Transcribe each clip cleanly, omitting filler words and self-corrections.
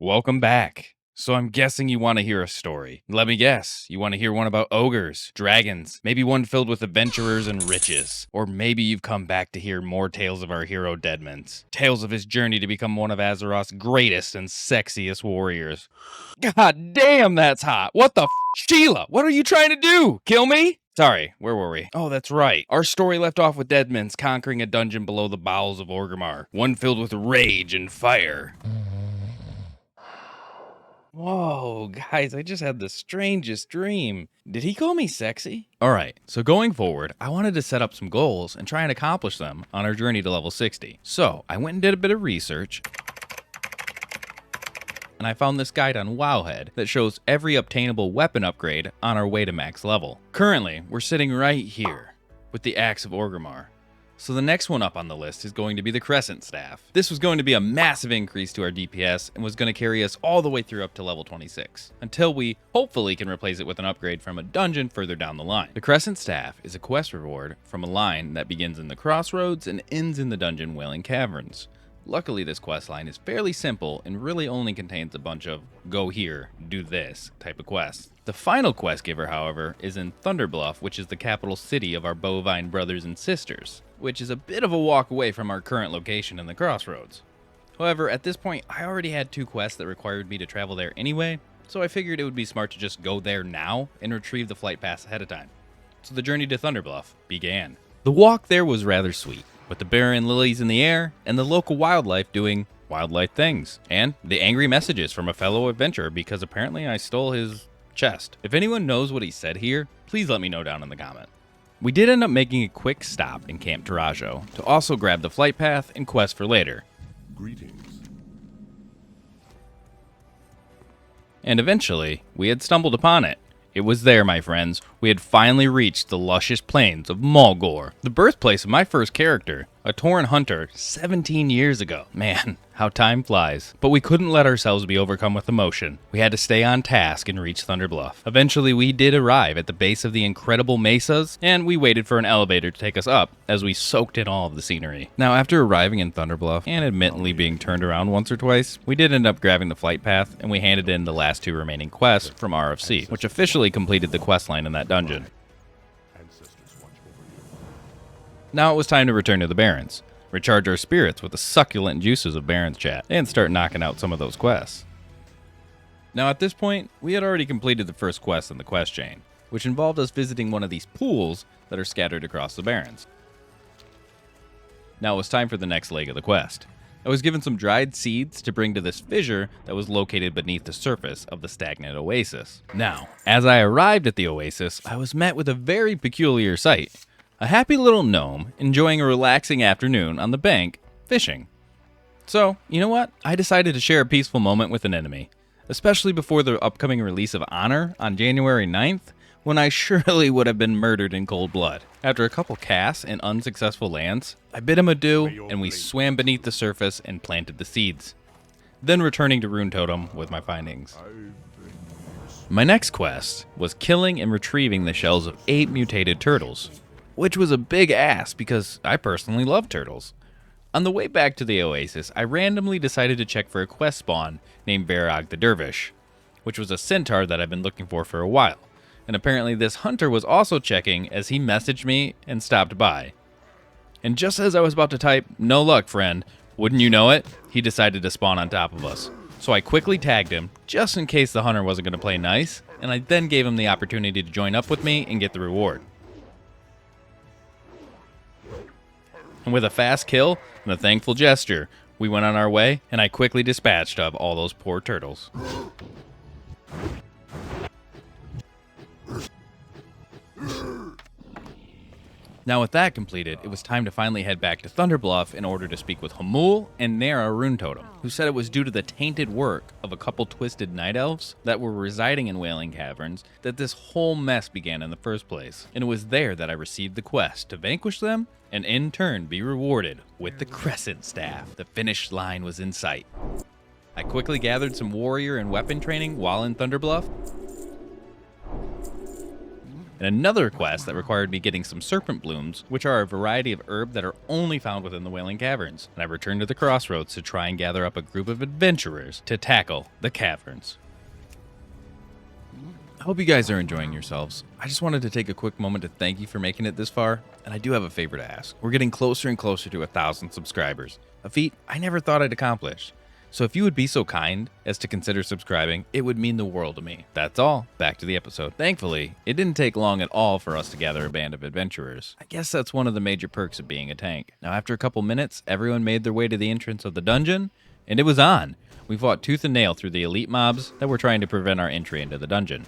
Welcome back. So I'm guessing you want to hear a story. Let me guess. You want to hear one about ogres, dragons, maybe one filled with adventurers and riches. Or maybe you've come back to hear more tales of our hero Deadman's. Tales of his journey to become one of Azeroth's greatest and sexiest warriors. God damn, that's hot. What the Sheila, what are you trying to do? Kill me? Sorry, where were we? Oh, that's right. Our story left off with Deadman's conquering a dungeon below the bowels of Orgrimmar, one filled with rage and fire. Whoa, guys, I just had the strangest dream. Did he call me sexy? Alright, so going forward, I wanted to set up some goals and try and accomplish them on our journey to level 60. So, I went and did a bit of research, and I found this guide on Wowhead that shows every obtainable weapon upgrade on our way to max level. Currently, we're sitting right here with the Axe of Orgrimmar. So the next one up on the list is going to be the Crescent Staff. This was going to be a massive increase to our DPS and was going to carry us all the way through up to level 26, until we hopefully can replace it with an upgrade from a dungeon further down the line. The Crescent Staff is a quest reward from a line that begins in the Crossroads and ends in the dungeon Wailing Caverns. Luckily, this questline is fairly simple and really only contains a bunch of go here, do this type of quests. The final quest giver, however, is in Thunder Bluff, which is the capital city of our bovine brothers and sisters, which is a bit of a walk away from our current location in the Crossroads. However, at this point, I already had 2 quests that required me to travel there anyway, so I figured it would be smart to just go there now and retrieve the flight pass ahead of time. So the journey to Thunder Bluff began. The walk there was rather sweet, with the barren lilies in the air and the local wildlife doing wildlife things, and the angry messages from a fellow adventurer because apparently I stole his chest. If anyone knows what he said here, please let me know down in the comment. We did end up making a quick stop in Camp Tarajo to also grab the flight path and quest for later. Greetings. And eventually, we had stumbled upon it. It was there, my friends. We had finally reached the luscious plains of Mulgore, the birthplace of my first character, a Tauren hunter 17 years ago. Man, how time flies. But we couldn't let ourselves be overcome with emotion. We had to stay on task and reach Thunder Bluff. Eventually, we did arrive at the base of the incredible mesas, and we waited for an elevator to take us up as we soaked in all of the scenery. Now, after arriving in Thunder Bluff, and admittedly being turned around once or twice, we did end up grabbing the flight path, and we handed in the last 2 remaining quests from RFC, which officially completed the questline in that dungeon. Now it was time to return to the Barrens, recharge our spirits with the succulent juices of Barrens chat, and start knocking out some of those quests. Now at this point, we had already completed the first quest in the quest chain, which involved us visiting one of these pools that are scattered across the Barrens. Now it was time for the next leg of the quest. I was given some dried seeds to bring to this fissure that was located beneath the surface of the stagnant oasis. Now, as I arrived at the oasis, I was met with a very peculiar sight. A happy little gnome enjoying a relaxing afternoon on the bank, fishing. So, you know what? I decided to share a peaceful moment with an enemy, especially before the upcoming release of Honor on January 9th, when I surely would have been murdered in cold blood. After a couple casts and unsuccessful lands, I bid him adieu and we swam beneath the surface and planted the seeds, then returning to Rune Totem with my findings. My next quest was killing and retrieving the shells of 8 mutated turtles, which was a big ask because I personally love turtles. On the way back to the oasis, I randomly decided to check for a quest spawn named Varag the Dervish, which was a centaur that I've been looking for a while. And apparently this hunter was also checking as he messaged me and stopped by. And just as I was about to type, "No luck, friend," wouldn't you know it, he decided to spawn on top of us. So I quickly tagged him, just in case the hunter wasn't going to play nice, and I then gave him the opportunity to join up with me and get the reward. And with a fast kill and a thankful gesture, we went on our way, and I quickly dispatched of all those poor turtles. Now with that completed, it was time to finally head back to Thunder Bluff in order to speak with Hamul and Nara Rune Totem, who said it was due to the tainted work of a couple twisted night elves that were residing in Wailing Caverns that this whole mess began in the first place, and it was there that I received the quest to vanquish them and in turn be rewarded with the Crescent Staff. The finish line was in sight. I quickly gathered some warrior and weapon training while in Thunder Bluff, and another quest that required me getting some serpent blooms, which are a variety of herb that are only found within the Wailing Caverns. And I returned to the crossroads to try and gather up a group of adventurers to tackle the caverns. I hope you guys are enjoying yourselves. I just wanted to take a quick moment to thank you for making it this far, and I do have a favor to ask. We're getting closer and closer to 1,000 subscribers, a feat I never thought I'd accomplish. So if you would be so kind as to consider subscribing, it would mean the world to me. That's all. Back to the episode. Thankfully, it didn't take long at all for us to gather a band of adventurers. I guess that's one of the major perks of being a tank. Now, after a couple minutes, everyone made their way to the entrance of the dungeon, and it was on. We fought tooth and nail through the elite mobs that were trying to prevent our entry into the dungeon.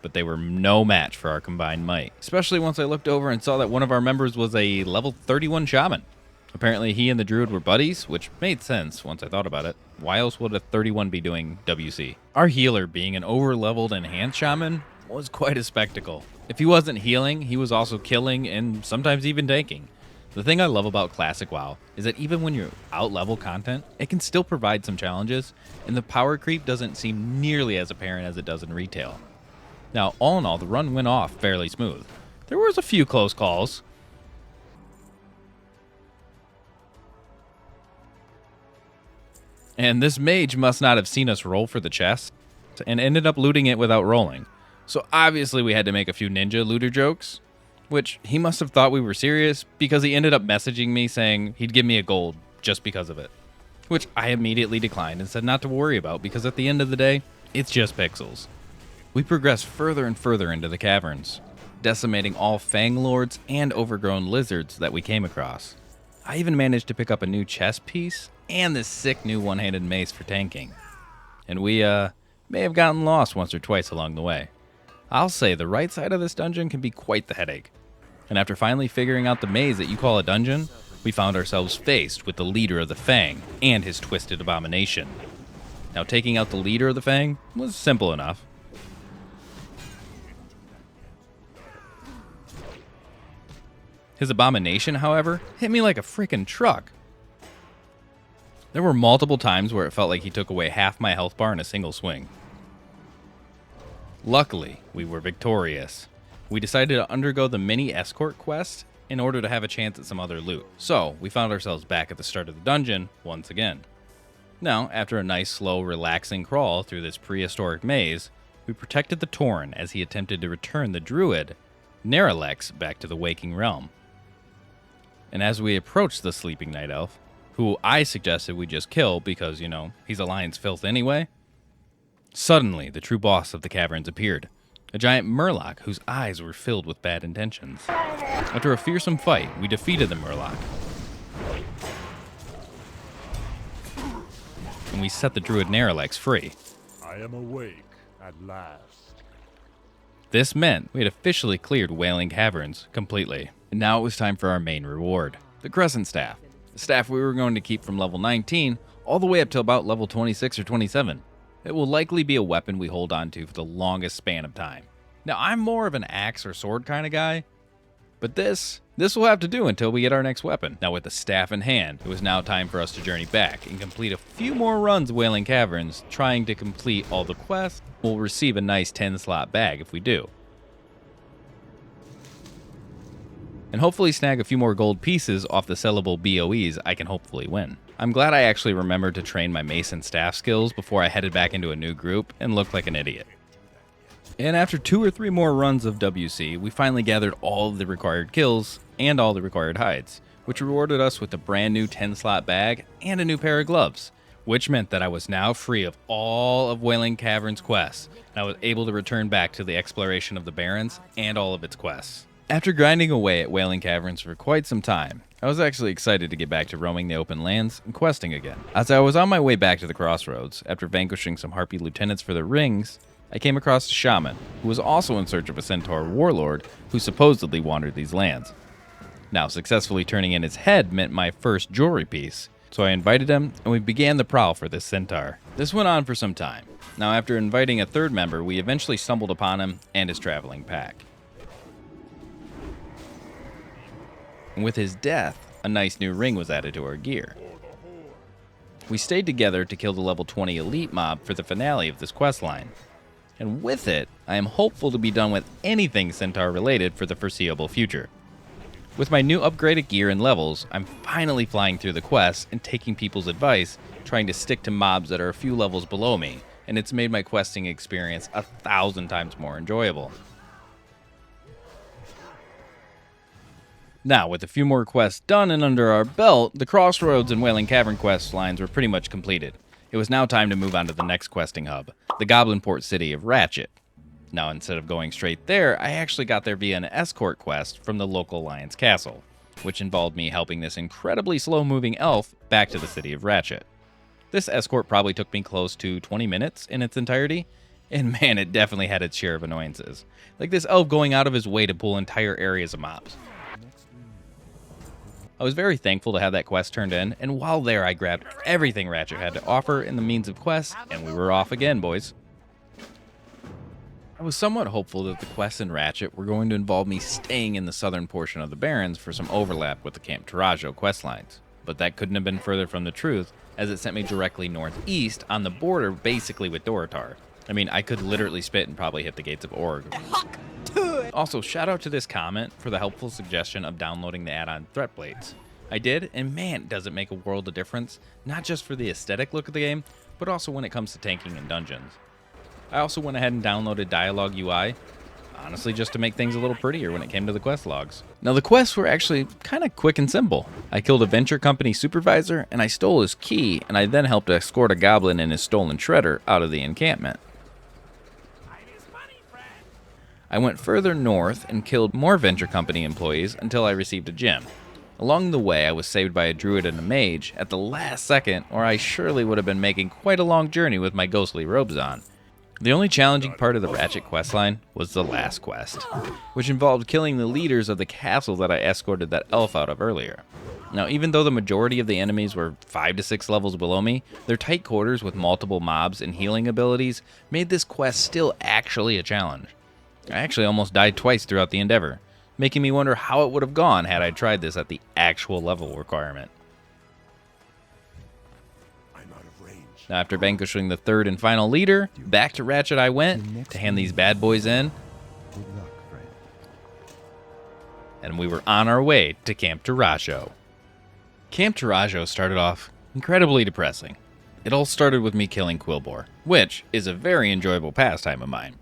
But they were no match for our combined might, especially once I looked over and saw that one of our members was a level 31 shaman. Apparently he and the druid were buddies, which made sense once I thought about it. Why else would a 31 be doing WC? Our healer, being an over-leveled enhanced shaman, was quite a spectacle. If he wasn't healing, he was also killing and sometimes even tanking. The thing I love about Classic WoW is that even when you out-level content, it can still provide some challenges, and the power creep doesn't seem nearly as apparent as it does in retail. Now, all in all, the run went off fairly smooth. There was a few close calls. And this mage must not have seen us roll for the chest and ended up looting it without rolling. So obviously we had to make a few ninja looter jokes, which he must have thought we were serious because he ended up messaging me saying he'd give me a gold just because of it, which I immediately declined and said not to worry about because at the end of the day, it's just pixels. We progressed further and further into the caverns, decimating all fang lords and overgrown lizards that we came across. I even managed to pick up a new chest piece and this sick new one-handed mace for tanking. And we may have gotten lost once or twice along the way. I'll say the right side of this dungeon can be quite the headache. And after finally figuring out the maze that you call a dungeon, we found ourselves faced with the leader of the Fang and his twisted abomination. Now, taking out the leader of the Fang was simple enough. His abomination, however, hit me like a frickin' truck. There were multiple times where it felt like he took away half my health bar in a single swing. Luckily, we were victorious. We decided to undergo the mini escort quest in order to have a chance at some other loot. So, we found ourselves back at the start of the dungeon once again. Now, after a nice, slow, relaxing crawl through this prehistoric maze, we protected the Tauren as he attempted to return the druid, Neralex, back to the waking realm. And as we approached the sleeping night elf, who I suggested we just kill because, you know, he's a lion's filth anyway, suddenly the true boss of the caverns appeared, a giant murloc whose eyes were filled with bad intentions. After a fearsome fight, we defeated the murloc, and we set the druid Neralex free. I am awake at last. This meant we had officially cleared Wailing Caverns completely. And now it was time for our main reward, the Crescent Staff. The staff we were going to keep from level 19 all the way up to about level 26 or 27. It will likely be a weapon we hold on to for the longest span of time. Now, I'm more of an axe or sword kind of guy, but this will have to do until we get our next weapon. Now, with the staff in hand, it was now time for us to journey back and complete a few more runs of Wailing Caverns, trying to complete all the quests. We'll receive a nice 10-slot bag if we do. And hopefully snag a few more gold pieces off the sellable BOEs I can hopefully win. I'm glad I actually remembered to train my mace and staff skills before I headed back into a new group and looked like an idiot. And after 2 or 3 more runs of WC, we finally gathered all of the required kills and all the required hides, which rewarded us with a brand new 10-slot bag and a new pair of gloves, which meant that I was now free of all of Wailing Caverns quests, and I was able to return back to the exploration of the Barrens and all of its quests. After grinding away at Wailing Caverns for quite some time, I was actually excited to get back to roaming the open lands and questing again. As I was on my way back to the crossroads, after vanquishing some Harpy lieutenants for their rings, I came across a shaman, who was also in search of a centaur warlord who supposedly wandered these lands. Now, successfully turning in his head meant my first jewelry piece, so I invited him, and we began the prowl for this centaur. This went on for some time. Now, after inviting a third member, we eventually stumbled upon him and his traveling pack. And with his death, a nice new ring was added to our gear. We stayed together to kill the level 20 elite mob for the finale of this questline. and with it, I am hopeful to be done with anything centaur related for the foreseeable future. With my new upgraded gear and levels, I'm finally flying through the quests and taking people's advice, trying to stick to mobs that are a few levels below me, and it's made my questing experience 1,000 times more enjoyable. Now, with a few more quests done and under our belt, the Crossroads and Wailing Cavern quest lines were pretty much completed. It was now time to move on to the next questing hub, the Goblin Port city of Ratchet. Now, instead of going straight there, I actually got there via an escort quest from the local Lion's Castle, which involved me helping this incredibly slow-moving elf back to the city of Ratchet. This escort probably took me close to 20 minutes in its entirety, and man, it definitely had its share of annoyances. Like this elf going out of his way to pull entire areas of mobs. I was very thankful to have that quest turned in, and while there I grabbed everything Ratchet had to offer in the means of quests, and we were off again, boys. I was somewhat hopeful that the quests in Ratchet were going to involve me staying in the southern portion of the Barrens for some overlap with the Camp Tarajo quest lines, but that couldn't have been further from the truth, as it sent me directly northeast on the border basically with Dorotar. I mean, I could literally spit and probably hit the gates of Org. Also, shout out to this comment for the helpful suggestion of downloading the add-on Threat Blades. I did, and man, does it make a world of difference, not just for the aesthetic look of the game, but also when it comes to tanking in dungeons. I also went ahead and downloaded Dialogue UI, honestly just to make things a little prettier when it came to the quest logs. Now the quests were actually kind of quick and simple. I killed a venture company supervisor, and I stole his key, and I then helped escort a goblin and his stolen shredder out of the encampment. I went further north and killed more venture company employees until I received a gem. Along the way, I was saved by a druid and a mage at the last second, or I surely would have been making quite a long journey with my ghostly robes on. The only challenging part of the Ratchet questline was the last quest, which involved killing the leaders of the castle that I escorted that elf out of earlier. Now, even though the majority of the enemies were 5 to 6 levels below me, their tight quarters with multiple mobs and healing abilities made this quest still actually a challenge. I actually almost died twice throughout the endeavor, making me wonder how it would have gone had I tried this at the actual level requirement. Now, after vanquishing the third and final leader, back to Ratchet I went to hand these bad boys in, and we were on our way to Camp Tarajo. Camp Tarajo started off incredibly depressing. It all started with me killing Quillbore, which is a very enjoyable pastime of mine.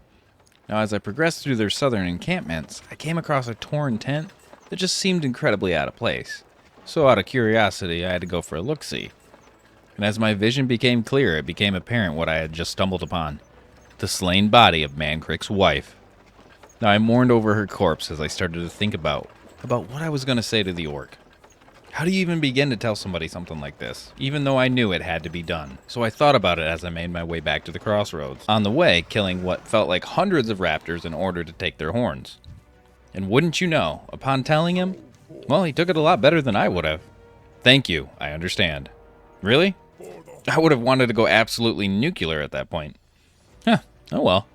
Now, as I progressed through their southern encampments, I came across a torn tent that just seemed incredibly out of place. So out of curiosity, I had to go for a look-see. And as my vision became clear, it became apparent what I had just stumbled upon. The slain body of Mankrik's wife. Now, I mourned over her corpse as I started to think about what I was going to say to the orc. How do you even begin to tell somebody something like this, even though I knew it had to be done? So I thought about it as I made my way back to the crossroads, on the way killing what felt like hundreds of raptors in order to take their horns. And wouldn't you know, upon telling him, well, he took it a lot better than I would have. Thank you, I understand. Really? I would have wanted to go absolutely nuclear at that point. Huh, oh well.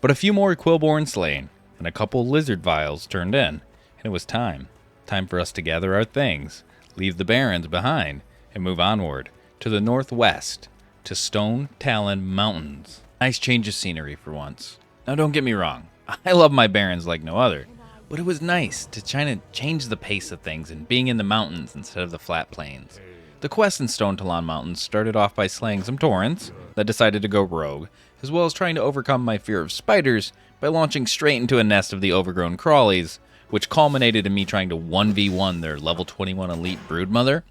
But a few more Quillborn slain, and a couple lizard vials turned in, and it was time. Time for us to gather our things, leave the Barrens behind, and move onward to the northwest, to Stonetalon Mountains. Nice change of scenery for once. Now don't get me wrong, I love my Barrens like no other, but it was nice to try to change the pace of things and being in the mountains instead of the flat plains. The quest in Stonetalon Mountains started off by slaying some Taurens that decided to go rogue, as well as trying to overcome my fear of spiders by launching straight into a nest of the overgrown crawlies, which culminated in me trying to 1v1 their level 21 elite broodmother,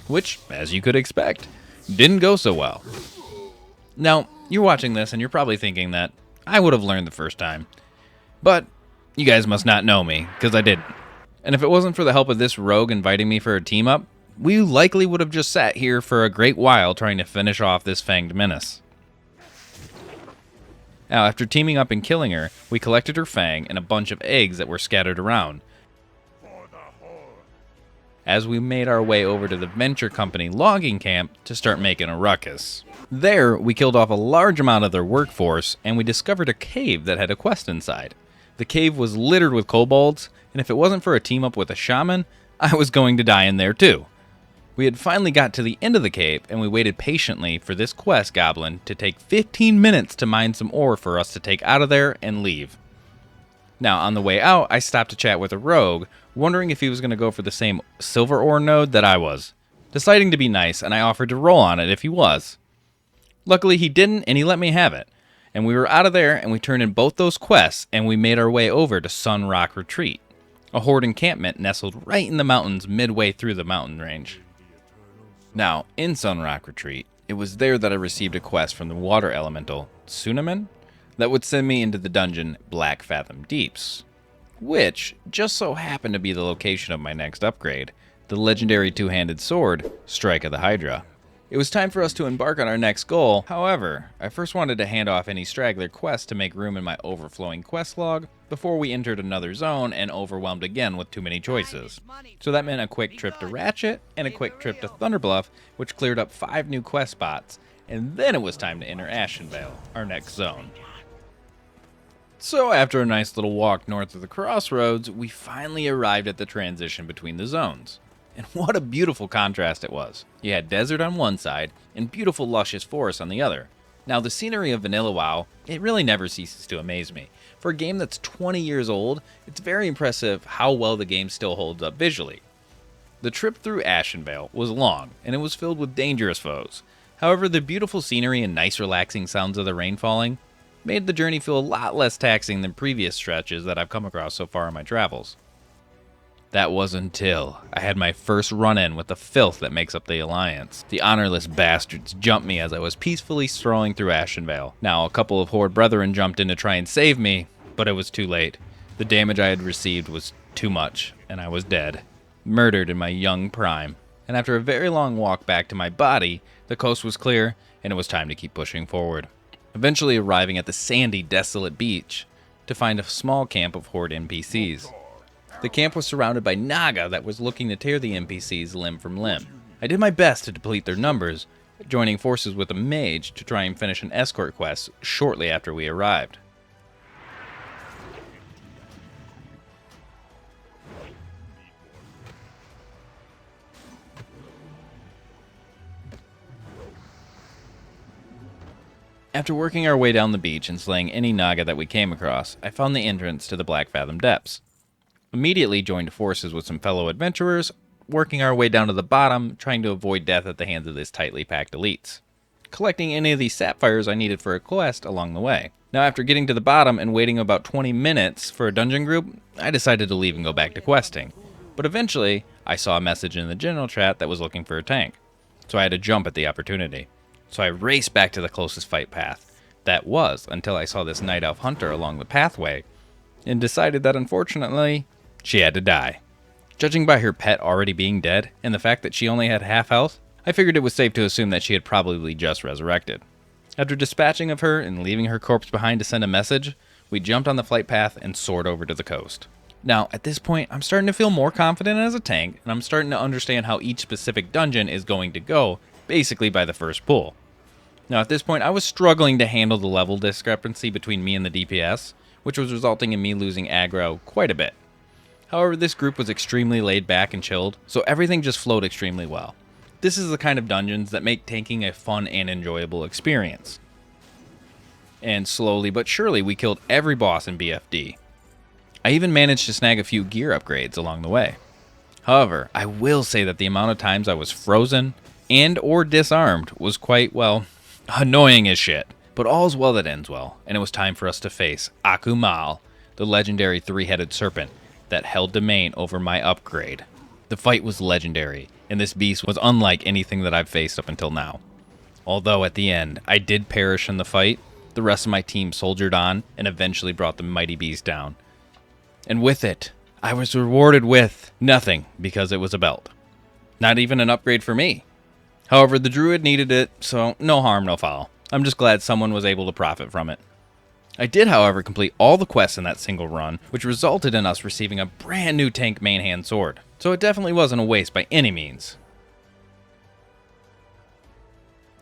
which, as you could expect, didn't go so well. Now, you're watching this and you're probably thinking that I would have learned the first time, but you guys must not know me, because I didn't. And if it wasn't for the help of this rogue inviting me for a team up, we likely would have just sat here for a great while trying to finish off this fanged menace. Now, after teaming up and killing her, we collected her fang and a bunch of eggs that were scattered around. As we made our way over to the Venture Company logging camp to start making a ruckus. There, we killed off a large amount of their workforce, and we discovered a cave that had a quest inside. The cave was littered with kobolds, and if it wasn't for a team up with a shaman, I was going to die in there too. We had finally got to the end of the cave, and we waited patiently for this quest goblin to take 15 minutes to mine some ore for us to take out of there and leave. Now, on the way out, I stopped to chat with a rogue, wondering if he was going to go for the same silver ore node that I was. Deciding to be nice, and I offered to roll on it if he was. Luckily, he didn't, and he let me have it. And we were out of there, and we turned in both those quests, and we made our way over to Sun Rock Retreat, a horde encampment nestled right in the mountains midway through the mountain range. Now, in Sun Rock Retreat, it was there that I received a quest from the water elemental, Sunaman, that would send me into the dungeon Blackfathom Deeps, which just so happened to be the location of my next upgrade, the legendary two-handed sword, Strike of the Hydra. It was time for us to embark on our next goal. However, I first wanted to hand off any straggler quests to make room in my overflowing quest log before we entered another zone and overwhelmed again with too many choices. So that meant a quick trip to Ratchet and a quick trip to Thunder Bluff, which cleared up 5 new quest spots, and then it was time to enter Ashenvale, our next zone. So after a nice little walk north of the crossroads, we finally arrived at the transition between the zones. And what a beautiful contrast it was. You had desert on one side, and beautiful luscious forest on the other. Now the scenery of Vanilla WoW, it really never ceases to amaze me. For a game that's 20 years old, it's very impressive how well the game still holds up visually. The trip through Ashenvale was long, and it was filled with dangerous foes. However, the beautiful scenery and nice relaxing sounds of the rain falling made the journey feel a lot less taxing than previous stretches that I've come across so far in my travels. That was until I had my first run-in with the filth that makes up the Alliance. The honorless bastards jumped me as I was peacefully strolling through Ashenvale. Now, a couple of Horde brethren jumped in to try and save me, but it was too late. The damage I had received was too much, and I was dead. Murdered in my young prime. And after a very long walk back to my body, the coast was clear, and it was time to keep pushing forward. Eventually arriving at the sandy, desolate beach to find a small camp of Horde NPCs. The camp was surrounded by Naga that was looking to tear the NPCs limb from limb. I did my best to deplete their numbers, joining forces with a mage to try and finish an escort quest shortly after we arrived. After working our way down the beach and slaying any Naga that we came across, I found the entrance to the Blackfathom Depths. Immediately joined forces with some fellow adventurers, working our way down to the bottom, trying to avoid death at the hands of this tightly packed elites. Collecting any of these sapphires I needed for a quest along the way. Now after getting to the bottom and waiting about 20 minutes for a dungeon group, I decided to leave and go back to questing. But eventually, I saw a message in the general chat that was looking for a tank. So I had to jump at the opportunity. So I raced back to the closest fight path. That was until I saw this night elf hunter along the pathway, and decided that unfortunately, she had to die. Judging by her pet already being dead, and the fact that she only had half health, I figured it was safe to assume that she had probably just resurrected. After dispatching of her and leaving her corpse behind to send a message, we jumped on the flight path and soared over to the coast. Now, at this point, I'm starting to feel more confident as a tank, and I'm starting to understand how each specific dungeon is going to go, basically by the first pull. Now, at this point, I was struggling to handle the level discrepancy between me and the DPS, which was resulting in me losing aggro quite a bit. However, this group was extremely laid back and chilled, so everything just flowed extremely well. This is the kind of dungeons that make tanking a fun and enjoyable experience. And slowly but surely, we killed every boss in BFD. I even managed to snag a few gear upgrades along the way. However, I will say that the amount of times I was frozen and or disarmed was quite, well, annoying as shit. But all's well that ends well, and it was time for us to face Akumal, the legendary 3-headed serpent that held domain over my upgrade. The fight was legendary, and this beast was unlike anything that I've faced up until now. Although at the end, I did perish in the fight, the rest of my team soldiered on and eventually brought the mighty beast down. And with it, I was rewarded with nothing because it was a belt. Not even an upgrade for me. However, the druid needed it, so no harm, no foul. I'm just glad someone was able to profit from it. I did, however, complete all the quests in that single run, which resulted in us receiving a brand new tank main hand sword. So it definitely wasn't a waste by any means.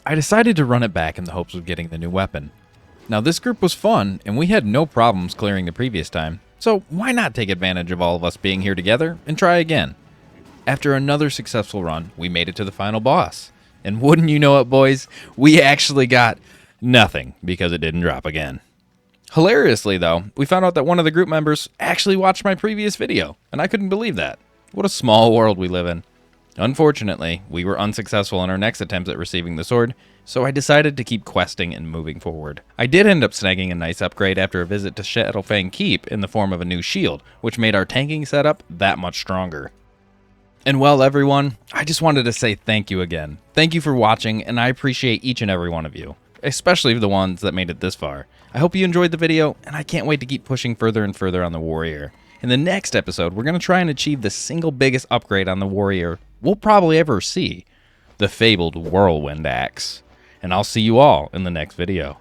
I decided to run it back in the hopes of getting the new weapon. Now this group was fun, and we had no problems clearing the previous time, so why not take advantage of all of us being here together and try again? After another successful run, we made it to the final boss. And wouldn't you know it, boys, we actually got nothing because it didn't drop again. Hilariously, though, we found out that one of the group members actually watched my previous video, and I couldn't believe that. What a small world we live in. Unfortunately, we were unsuccessful in our next attempts at receiving the sword, so I decided to keep questing and moving forward. I did end up snagging a nice upgrade after a visit to Shadowfang Keep in the form of a new shield, which made our tanking setup that much stronger. And well, everyone, I just wanted to say thank you again. Thank you for watching, and I appreciate each and every one of you, especially the ones that made it this far. I hope you enjoyed the video, and I can't wait to keep pushing further and further on the warrior. In the next episode, we're going to try and achieve the single biggest upgrade on the warrior we'll probably ever see, the fabled Whirlwind Axe. And I'll see you all in the next video.